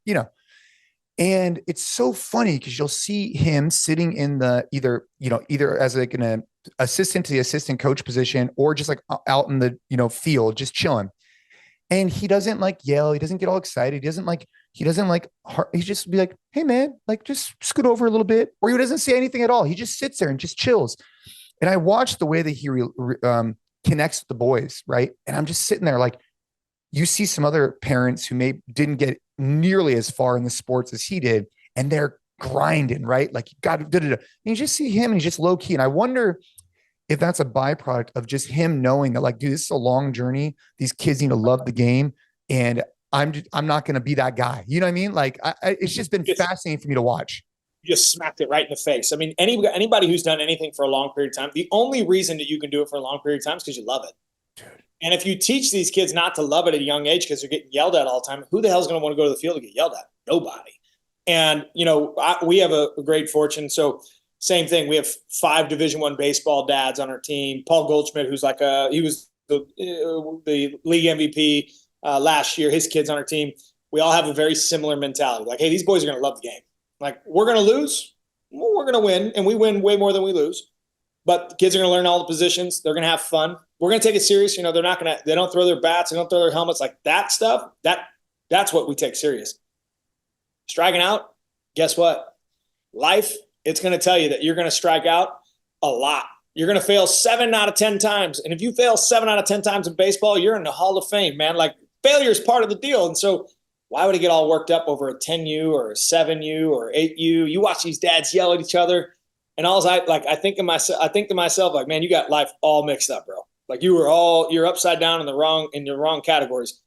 and it's so funny because you'll see him sitting in the either as like an assistant to the assistant coach position or just like out in the, field, just chilling. And he doesn't like yell. He doesn't get all excited. He just be like, hey man, like just scoot over a little bit. Or he doesn't say anything at all. He just sits there and just chills. And I watched the way that he connects with the boys. Right. And I'm just sitting there like, you see some other parents who didn't get nearly as far in the sports as he did. And they're grinding, right? Like you got to, and you just see him and he's just low key. And I wonder if that's a byproduct of just him knowing that like, dude, this is a long journey. These kids need to love the game. And I'm not going to be that guy. You know what I mean? Like it's just been fascinating for me to watch. You just smacked it right in the face. I mean, anybody who's done anything for a long period of time, the only reason that you can do it for a long period of time is because you love it. Dude. And if you teach these kids not to love it at a young age because they're getting yelled at all the time, who the hell is going to want to go to the field to get yelled at? Nobody. And, we have a great fortune. So same thing. We have 5 Division I baseball dads on our team. Paul Goldschmidt, who's like he was the league MVP last year. His kids on our team. We all have a very similar mentality. Like, hey, these boys are going to love the game. Like, we're going to lose. Well, we're going to win, and we win way more than we lose. But the kids are going to learn all the positions. They're going to have fun. We're going to take it serious. They don't throw their bats. They don't throw their helmets. Like that stuff, that's what we take serious. Striking out, guess what? Life, it's going to tell you that you're going to strike out a lot. You're going to fail 7 out of 10 times. And if you fail 7 out of 10 times in baseball, you're in the Hall of Fame, man. Like failure is part of the deal. And so why would he get all worked up over a 10U or a 7U or 8U? You watch these dads yell at each other. And I think to myself, like, man, you got life all mixed up, bro. Like you're upside down in the wrong categories.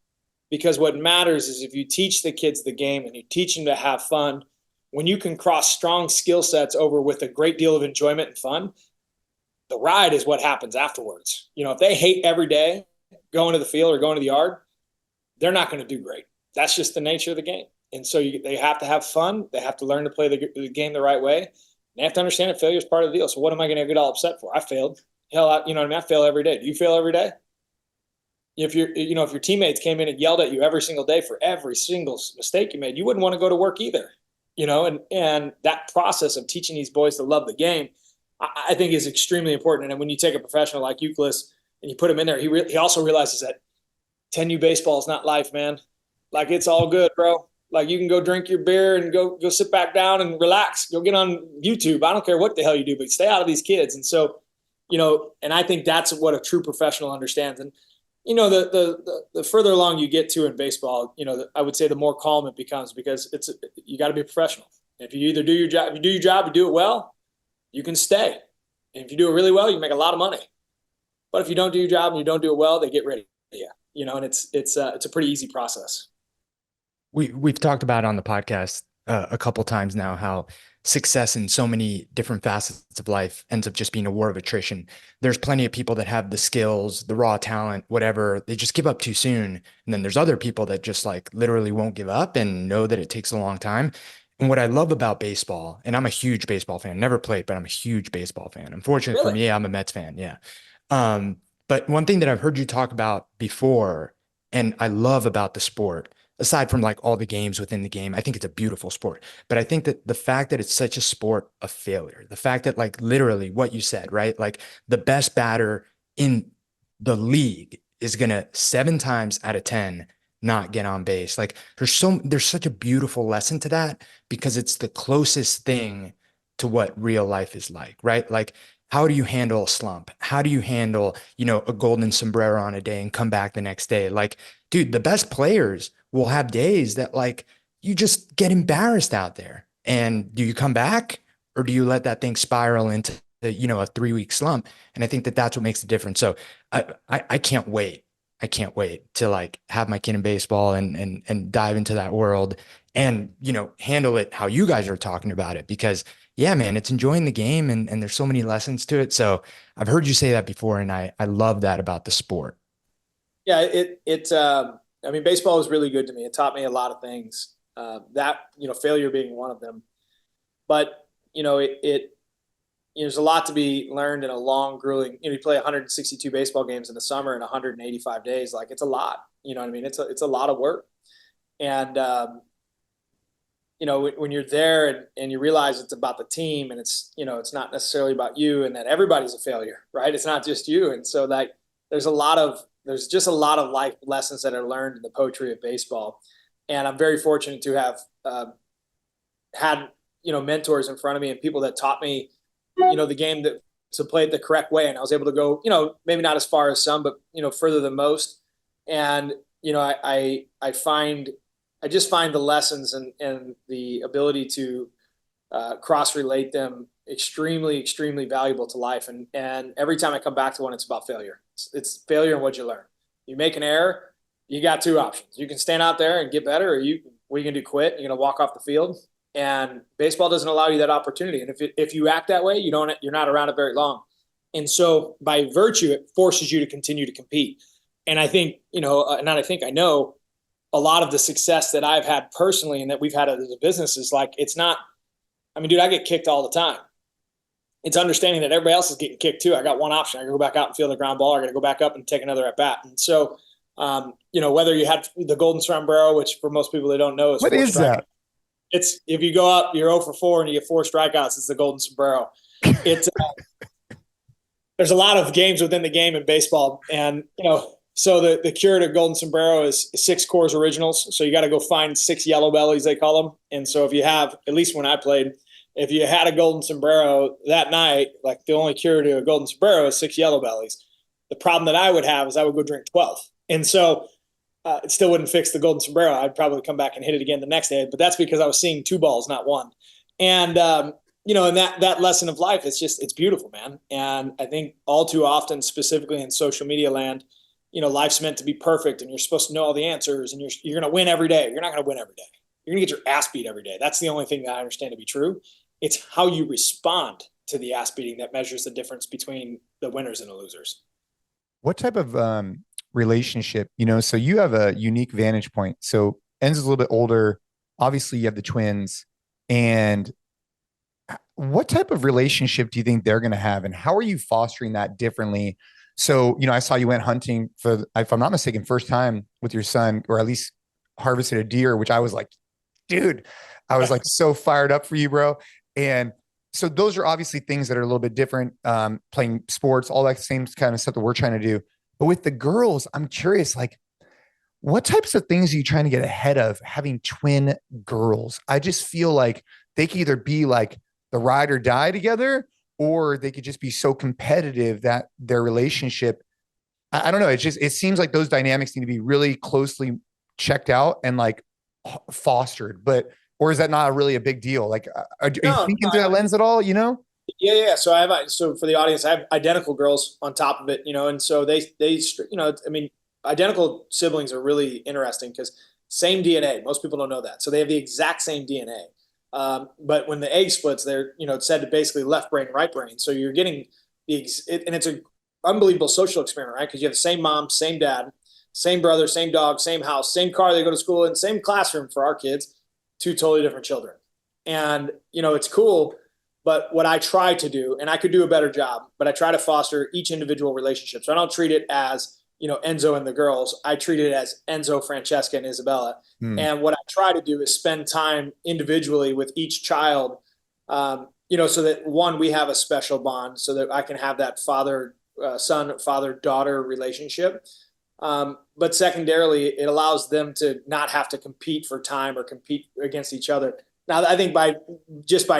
Because what matters is if you teach the kids the game and you teach them to have fun, when you can cross strong skill sets over with a great deal of enjoyment and fun, the ride is what happens afterwards. If they hate every day going to the field or going to the yard, they're not going to do great. That's just the nature of the game. And so they have to have fun. They have to learn to play the game the right way. And they have to understand that failure is part of the deal. So what am I going to get all upset for? I failed. Hell, I fail every day. Do you fail every day? If your teammates came in and yelled at you every single day for every single mistake you made, you wouldn't want to go to work either. And that process of teaching these boys to love the game, I think is extremely important. And when you take a professional like Youkilis and you put him in there, he also realizes that 10U baseball is not life, man. Like it's all good, bro. Like you can go drink your beer and go sit back down and relax. Go get on YouTube. I don't care what the hell you do, but stay out of these kids. And so, and I think that's what a true professional understands. And the further along you get to in baseball, I would say the more calm it becomes because you got to be a professional. If you either do your job, you do it well, you can stay. And if you do it really well, you make a lot of money. But if you don't do your job and you don't do it well, they get rid of you. And it's a pretty easy process. We've talked about on the podcast a couple times now how success in so many different facets of life ends up just being a war of attrition. There's plenty of people that have the skills, the raw talent, whatever, they just give up too soon. And then there's other people that just like literally won't give up and know that it takes a long time. And what I love about baseball, and I'm a huge baseball fan, never played, but I'm a huge baseball fan. Unfortunately for me, I'm a Mets fan. Yeah. But one thing that I've heard you talk about before, and I love about the sport, aside from like all the games within the game, I think it's a beautiful sport. But I think that the fact that it's such a sport of failure, the fact that like literally what you said, right? Like the best batter in the league is going to 7 times out of 10 not get on base. Like there's such a beautiful lesson to that because it's the closest thing to what real life is like, right? Like how do you handle a slump? How do you handle, a golden sombrero on a day and come back the next day? Like, dude, the best players will have days that like you just get embarrassed out there. And do you come back, or do you let that thing spiral into, a 3-week slump? And I think that that's what makes the difference. So I can't wait. I can't wait to like have my kid in baseball and dive into that world and, handle it how you guys are talking about it, because yeah, man, it's enjoying the game and there's so many lessons to it. So I've heard you say that before, and I love that about the sport. Yeah, I mean, baseball was really good to me. It taught me a lot of things, failure being one of them. But, there's a lot to be learned in a long, grueling, you play 162 baseball games in the summer in 185 days. Like, it's a lot, you know what I mean? It's a lot of work. And, when you're there and you realize it's about the team, and it's not necessarily about you, and that everybody's a failure, right? It's not just you. And so like, there's just a lot of life lessons that are learned in the poetry of baseball. And I'm very fortunate to have had, mentors in front of me and people that taught me, the game to play it the correct way. And I was able to go, maybe not as far as some, but, further than most. And, I just find the lessons and the ability to cross-relate them extremely, extremely valuable to life. And every time I come back to one, it's about failure. It's failure and what you learn. You make an error, you got two options. You can stand out there and get better, or what are you going to do, quit? You're going to walk off the field. And baseball doesn't allow you that opportunity. And if you act that way, you're not around it very long. And so by virtue, it forces you to continue to compete. And I think, I know a lot of the success that I've had personally and that we've had as a business is like, it's not, I mean, dude, I get kicked all the time. It's understanding that everybody else is getting kicked too. I got one option. I can go back out and field a ground ball. I got to go back up and take another at bat. And so, whether you had the golden sombrero, which for most people they don't know is what is that? It's if you go up, you're 0 for 4 and you get 4 strikeouts. It's the golden sombrero. It's there's a lot of games within the game in baseball, and so the cure to golden sombrero is 6 Coors Originals. So you got to go find 6 yellow bellies, they call them. And so if you have, at least when I played, if you had a golden sombrero that night, like the only cure to a golden sombrero is 6 yellow bellies. The problem that I would have is I would go drink 12. And so it still wouldn't fix the golden sombrero. I'd probably come back and hit it again the next day, but that's because I was seeing 2 balls, not 1. And, and that lesson of life, it's beautiful, man. And I think all too often, specifically in social media land, life's meant to be perfect and you're supposed to know all the answers and you're going to win every day. You're not going to win every day. You're going to get your ass beat every day. That's the only thing that I understand to be true. It's how you respond to the ass beating that measures the difference between the winners and the losers. What type of relationship, so you have a unique vantage point. So Enzo's a little bit older. Obviously you have the twins. And what type of relationship do you think they're going to have? And how are you fostering that differently? So, I saw you went hunting for, if I'm not mistaken, first time with your son, or at least harvested a deer, which I was like, dude, I was like so fired up for you, bro. And so those are obviously things that are a little bit different, playing sports, all that same kind of stuff that we're trying to do. But with the girls, I'm curious, like, what types of things are you trying to get ahead of having twin girls? I just feel like they could either be like the ride or die together, or they could just be so competitive that their relationship, I don't know. It seems like those dynamics need to be really closely checked out and like fostered, or is that not really a big deal? Like, are you thinking through that lens at all, Yeah. So for the audience, I have identical girls on top of it, and so they, identical siblings are really interesting because same DNA. Most people don't know that. So they have the exact same DNA. But when the egg splits, they're, it's said to basically left brain, right brain. So you're getting and it's an unbelievable social experiment, right? Because you have the same mom, same dad, same brother, same dog, same house, same car they go to school in, same classroom for our kids, 2 totally different children. And, it's cool. But what I try to do, and I could do a better job, but I try to foster each individual relationship. So I don't treat it as, Enzo and the girls. I treat it as Enzo, Francesca, and Isabella. And what I try to do is spend time individually with each child, so that one, we have a special bond so that I can have that father-son, father-daughter relationship. But secondarily, it allows them to not have to compete for time or compete against each other. Now, I think by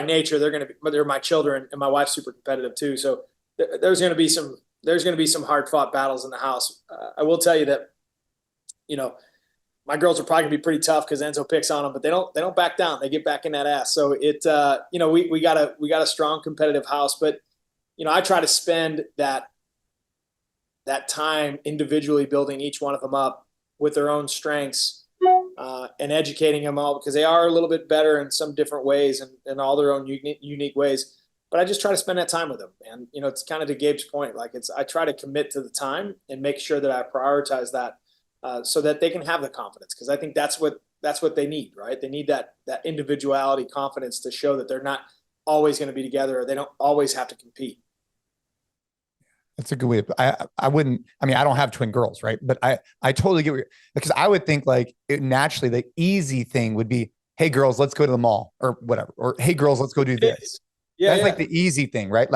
nature, they're my children, and my wife's super competitive too. So there's going to be some hard fought battles in the house. I will tell you that, my girls are probably gonna be pretty tough because Enzo picks on them, but they don't back down. They get back in that ass. So we got a strong competitive house, but I try to spend that time individually building each one of them up with their own strengths, and educating them all, because they are a little bit better in some different ways and in all their own unique ways. But I just try to spend that time with them. And, it's kind of to Gabe's point. I try to commit to the time and make sure that I prioritize that, so that they can have the confidence. Cause I think that's what they need, right? They need that individuality, confidence to show that they're not always going to be together, or they don't always have to compete. That's a good way. I don't have twin girls, right? But I totally get because I would think naturally the easy thing would be, hey girls, let's go to the mall or whatever. Or hey girls, let's go do this. Yeah. That's like the easy thing, right?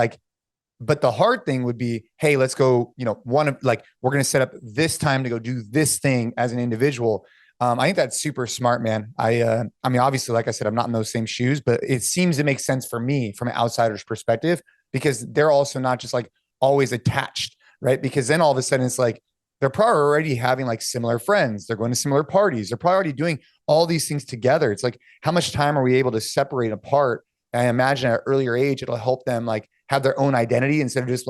But the hard thing would be, hey, let's go, we're going to set up this time to go do this thing as an individual. I think that's super smart, man. Obviously, like I said, I'm not in those same shoes, but it seems to make sense for me from an outsider's perspective, because they're also not just always attached, right? Because then all of a sudden it's they're probably already having similar friends. They're going to similar parties. They're probably already doing all these things together. It's how much time are we able to separate apart? And I imagine at an earlier age, it'll help them have their own identity instead of just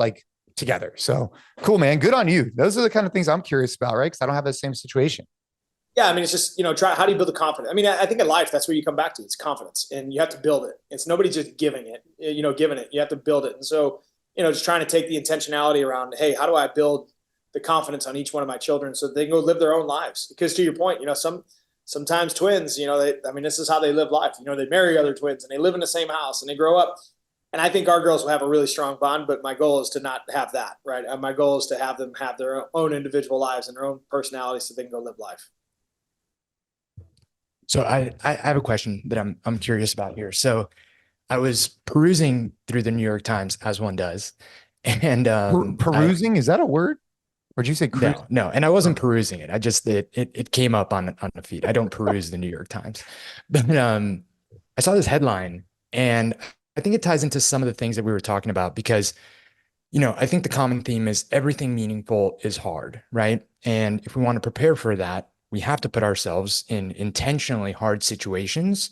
together. So cool, man. Good on you. Those are the kind of things I'm curious about, right? Because I don't have the same situation. Yeah. It's just, how do you build the confidence? I think in life, that's where you come back to. It's confidence, and you have to build it. It's nobody just giving it, you have to build it. And so, just trying to take the intentionality around, hey, how do I build the confidence on each one of my children so that they can go live their own lives? Because to your point, sometimes twins, this is how they live life. They marry other twins and they live in the same house and they grow up. And I think our girls will have a really strong bond, but my goal is to not have that, right? My goal is to have them have their own individual lives and their own personalities so they can go live life. So I have a question that I'm curious about here. So I was perusing through the New York Times, as one does, and perusing, is that a word? Or did you say no? And I wasn't perusing it. I just it came up on the feed. I don't peruse the New York Times, but I saw this headline, and I think it ties into some of the things that we were talking about, because I think the common theme is everything meaningful is hard, right? And if we want to prepare for that, we have to put ourselves in intentionally hard situations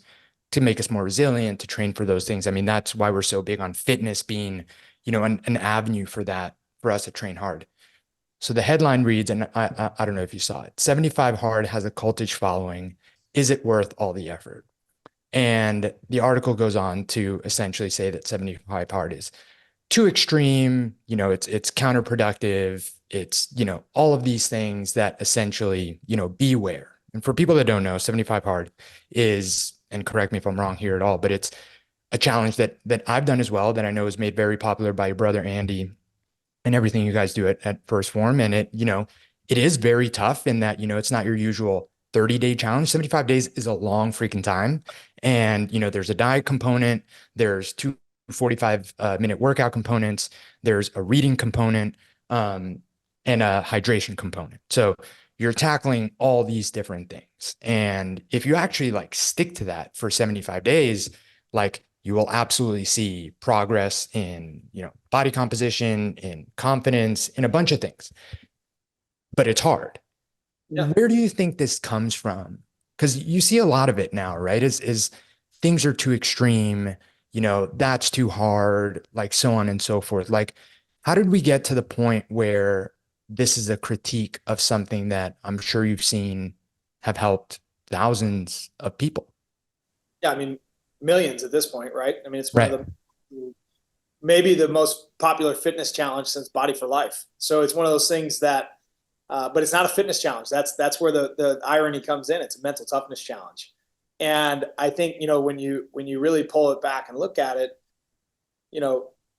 to make us more resilient, to train for those things. That's why we're so big on fitness being, an avenue for that, for us to train hard. So the headline reads, and I don't know if you saw it, 75 Hard has a cultish following. Is it worth all the effort? And the article goes on to essentially say that 75 Hard is too extreme. It's counterproductive. It's, all of these things that essentially, beware. And for people that don't know, 75 Hard is, and correct me if I'm wrong here at all, but it's a challenge that I've done as well, that I know is made very popular by your brother, Andy, and everything you guys do at First Form. And it is very tough in that, it's not your usual 30-day challenge. 75 days is a long freaking time. And, there's a diet component, there's 2 45-minute workout components, there's a reading component, and a hydration component. So you're tackling all these different things. And if you actually stick to that for 75 days, you will absolutely see progress in, body composition, in confidence, in a bunch of things. But it's hard. Yeah. Where do you think this comes from? Because you see a lot of it now, right? Is things are too extreme, that's too hard, so on and so forth. How did we get to the point where this is a critique of something that I'm sure you've seen have helped thousands of people? Yeah, millions at this point, right? It's one of the, maybe the most popular fitness challenge since Body for Life. So it's one of those things that, but it's not a fitness challenge. That's where the irony comes in. It's a mental toughness challenge. And I think, when you really pull it back and look at it,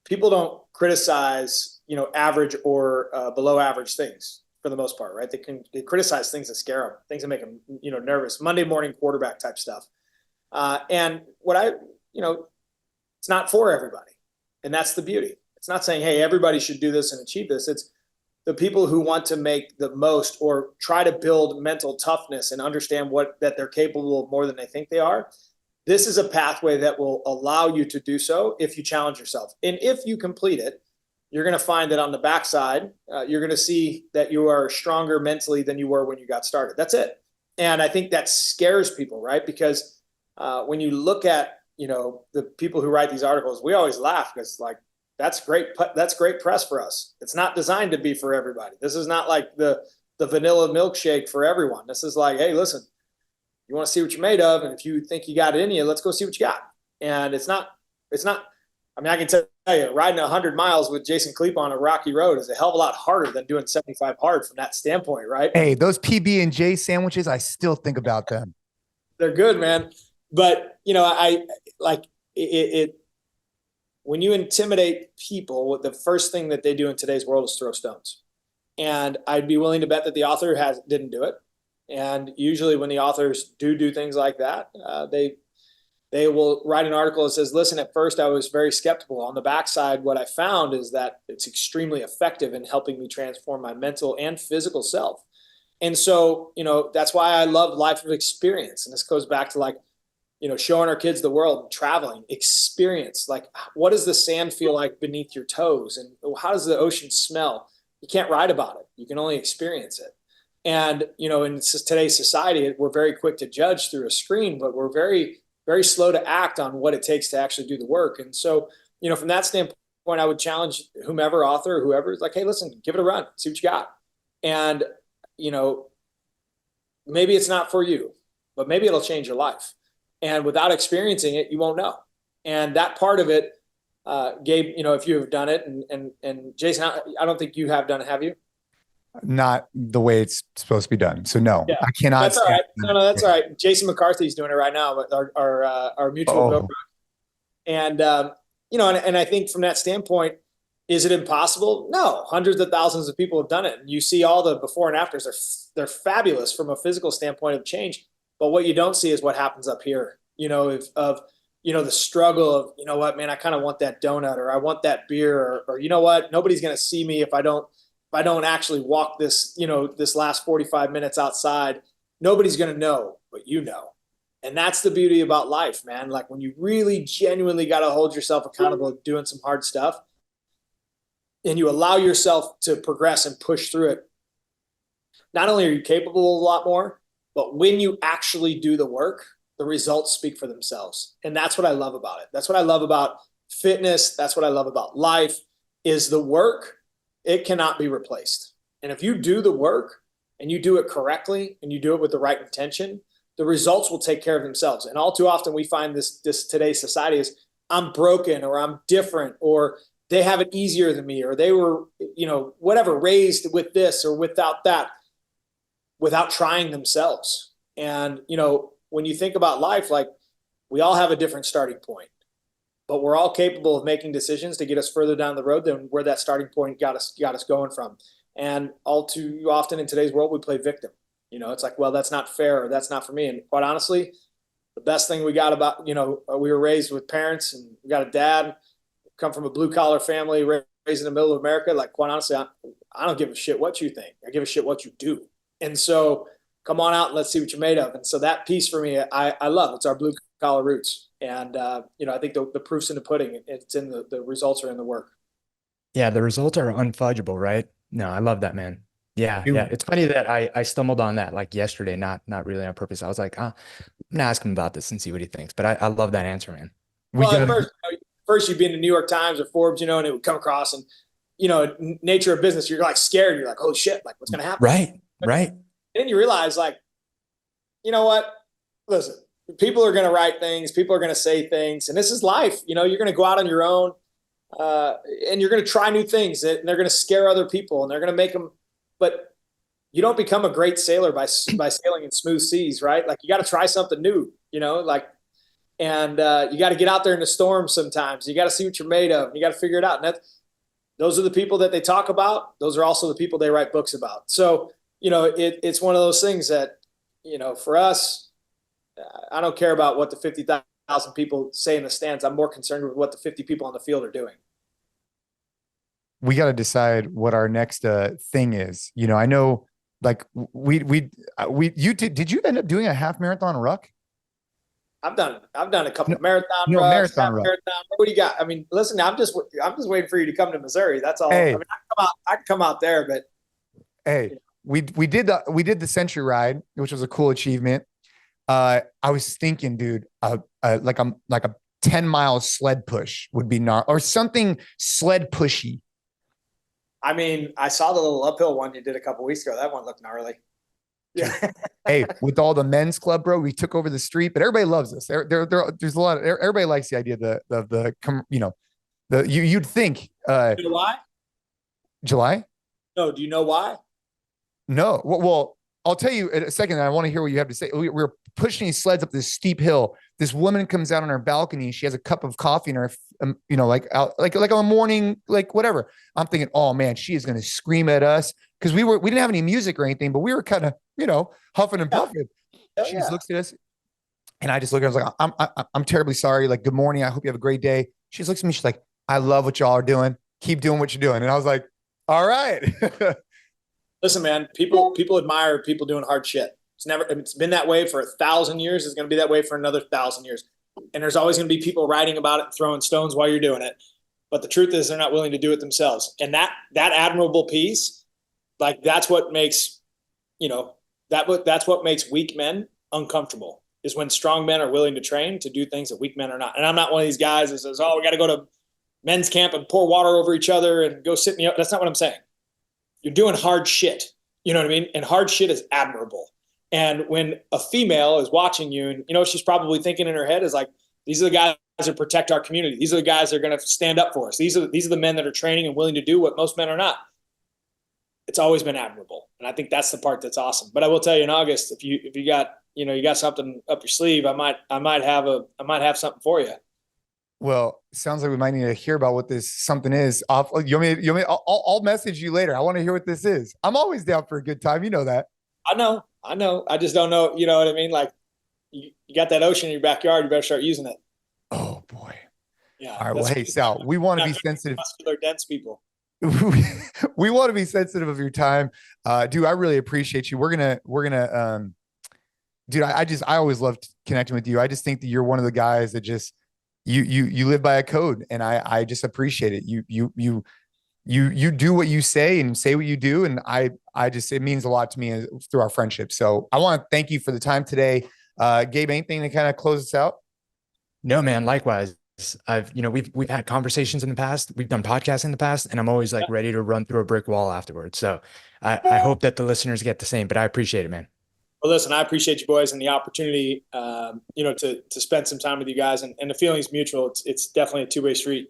people don't criticize, average or below average things for the most part, right? They criticize things that scare them, things that make them, nervous, Monday morning quarterback type stuff. And it's not for everybody. And that's the beauty. It's not saying, hey, everybody should do this and achieve this. It's the people who want to make the most or try to build mental toughness and understand that they're capable of more than they think they are. This is a pathway that will allow you to do so if you challenge yourself. And if you complete it, you're going to find that on the backside, you're going to see that you are stronger mentally than you were when you got started. That's it. And I think that scares people, right? Because when you look at, the people who write these articles, we always laugh because like, that's great press for us. It's not designed to be for everybody. This is not like the vanilla milkshake for everyone. This is like, hey, listen, you want to see what you're made of, and if you think you got it in you, let's go see what you got. And it's not. I mean, I can tell you, riding 100 miles with Jason Khalipa on a rocky road is a hell of a lot harder than doing 75 hard from that standpoint, right? Hey, those PB&J sandwiches, I still think about them. They're good, man. But I like it. When you intimidate people, the first thing that they do in today's world is throw stones. And I'd be willing to bet that the author didn't do it. And usually when the authors do things like that, they will write an article that says, listen, at first I was very skeptical. On the backside, what I found is that it's extremely effective in helping me transform my mental and physical self. And so, that's why I love life of experience. And this goes back to like, showing our kids the world, traveling, experience. Like, what does the sand feel like beneath your toes? And how does the ocean smell? You can't write about it. You can only experience it. And, in today's society, we're very quick to judge through a screen, but we're very, very slow to act on what it takes to actually do the work. And so, from that standpoint, I would challenge whomever, author, or whoever, is like, hey, listen, give it a run, see what you got. And, maybe it's not for you, but maybe it'll change your life. And without experiencing it, you won't know. And that part of it, Gabe, if you have done it, and Jason, I don't think you have done it, have you? Not the way it's supposed to be done. So no, I cannot. That's all right. No, that's all right. Jason McCarthy's doing it right now with our mutual GoPro. And, and I think from that standpoint, is it impossible? No, hundreds of thousands of people have done it. And you see all the before and afters. They're fabulous from a physical standpoint of change. But what you don't see is what happens up here, the struggle of, what, man, I kind of want that donut, or I want that beer, or what, nobody's going to see me if I don't actually walk this, this last 45 minutes outside. Nobody's going to know, but And that's the beauty about life, man. Like when you really genuinely got to hold yourself accountable doing some hard stuff, and you allow yourself to progress and push through it, not only are you capable of a lot more, but when you actually do the work, the results speak for themselves. And that's what I love about it. That's what I love about fitness. That's what I love about life, is the work. It cannot be replaced. And if you do the work and you do it correctly and you do it with the right intention, the results will take care of themselves. And all too often we find this today's society is, I'm broken, or I'm different, or they have it easier than me, or they were, whatever, raised with this or without that, without trying themselves. And, when you think about life, like we all have a different starting point, but we're all capable of making decisions to get us further down the road than where that starting point got us going from. And all too often in today's world, we play victim. It's like, well, that's not fair, or that's not for me. And quite honestly, the best thing we got about, we were raised with parents, and we got a dad, come from a blue collar family, raised in the middle of America. Like, quite honestly, I don't give a shit what you think. I give a shit what you do. And so come on out and let's see what you're made of. And so that piece for me, I love. It's our blue collar roots. And, I think the proof's in the pudding. It's in the results are in the work. Yeah. The results are unfudgeable, right? No, I love that, man. Yeah. Yeah. It's funny that I stumbled on that like yesterday, not really on purpose. I was like, I'm gonna ask him about this and see what he thinks. But I love that answer, man. First you'd be in the New York Times or Forbes, and it would come across, and, nature of business, you're like scared. You're like, holy shit, like what's going to happen? Right. And then you realize, like, you know what? Listen, people are going to write things. People are going to say things. And this is life. You're going to go out on your own, and you're going to try new things, and they're going to scare other people, and they're going to make them. But you don't become a great sailor by sailing in smooth seas, right? Like, you got to try something new, and you got to get out there in the storm sometimes. You got to see what you're made of. And you got to figure it out. And those are the people that they talk about. Those are also the people they write books about. So, it's one of those things that, for us, I don't care about what the 50,000 people say in the stands. I'm more concerned with what the 50 people on the field are doing. We got to decide what our next thing is. I know, like did you end up doing a half marathon ruck? I've done a couple of marathon rucks. Marathon. What do you got? I mean, listen, I'm just waiting for you to come to Missouri. That's all. Hey. I mean, I can come out there, but hey, we did the century ride, which was a cool achievement. I was thinking, dude, like a 10-mile sled push would be or something sled pushy. I mean, I saw the little uphill one you did a couple weeks ago. That one looked gnarly. Yeah. Hey, with all the men's club, bro, we took over the street, but everybody loves us. There's a lot of, everybody likes the idea you'd think, you know why? July? No. Do you know why? No. Well, I'll tell you in a second. I want to hear what you have to say. We're pushing these sleds up this steep hill. This woman comes out on her balcony. She has a cup of coffee in her, like a morning, like whatever. I'm thinking, oh man, she is going to scream at us because we didn't have any music or anything, but we were kind of, huffing and puffing. She just looks at us, and I just look at her. I was like, I'm terribly sorry. Like, good morning. I hope you have a great day. She looks at me. She's like, I love what y'all are doing. Keep doing what you're doing. And I was like, all right. Listen, man, people admire people doing hard shit. It's been that way for 1,000 years. It's going to be that way for another 1,000 years. And there's always going to be people writing about it and throwing stones while you're doing it. But the truth is they're not willing to do it themselves. And that admirable piece, like that's what makes, that's what makes weak men uncomfortable, is when strong men are willing to train to do things that weak men are not. And I'm not one of these guys that says, oh, we got to go to men's camp and pour water over each other and go sit in the, that's not what I'm saying. You're doing hard shit. You know what I mean? And hard shit is admirable. And when a female is watching you and, she's probably thinking in her head is like, these are the guys that protect our community. These are the guys that are going to stand up for us. These are the men that are training and willing to do what most men are not. It's always been admirable. And I think that's the part that's awesome. But I will tell you in August, if you got, you got something up your sleeve, I might have something for you. Well, sounds like we might need to hear about what this something is. I'll message you later. I want to hear what this is. I'm always down for a good time. You know that. I know. I just don't know. You know what I mean? Like you got that ocean in your backyard. You better start using it. Oh boy. Yeah. All right. Well, hey, Sal, we want to be sensitive. Muscular, dense people. We want to be sensitive of your time. Dude, I really appreciate you. We're gonna, dude, I always loved connecting with you. I just think that you're one of the guys that just, you live by a code, and I just appreciate it. You do what you say and say what you do. And it means a lot to me through our friendship. So I want to thank you for the time today. Gabe, anything to kind of close us out? No, man. Likewise. We've had conversations in the past. We've done podcasts in the past, and I'm always like ready to run through a brick wall afterwards. So I hope that the listeners get the same, but I appreciate it, man. Well, listen, I appreciate you boys and the opportunity, to spend some time with you guys, and the feeling's mutual. It's definitely a two-way street.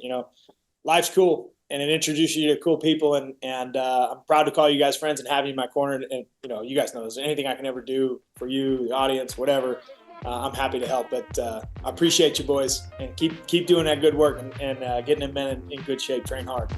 Life's cool, and it introduces you to cool people, and I'm proud to call you guys friends and have you in my corner. And you guys know, there's anything I can ever do for you, the audience, whatever, I'm happy to help. But I appreciate you boys, and keep doing that good work and getting them men in good shape. Train hard.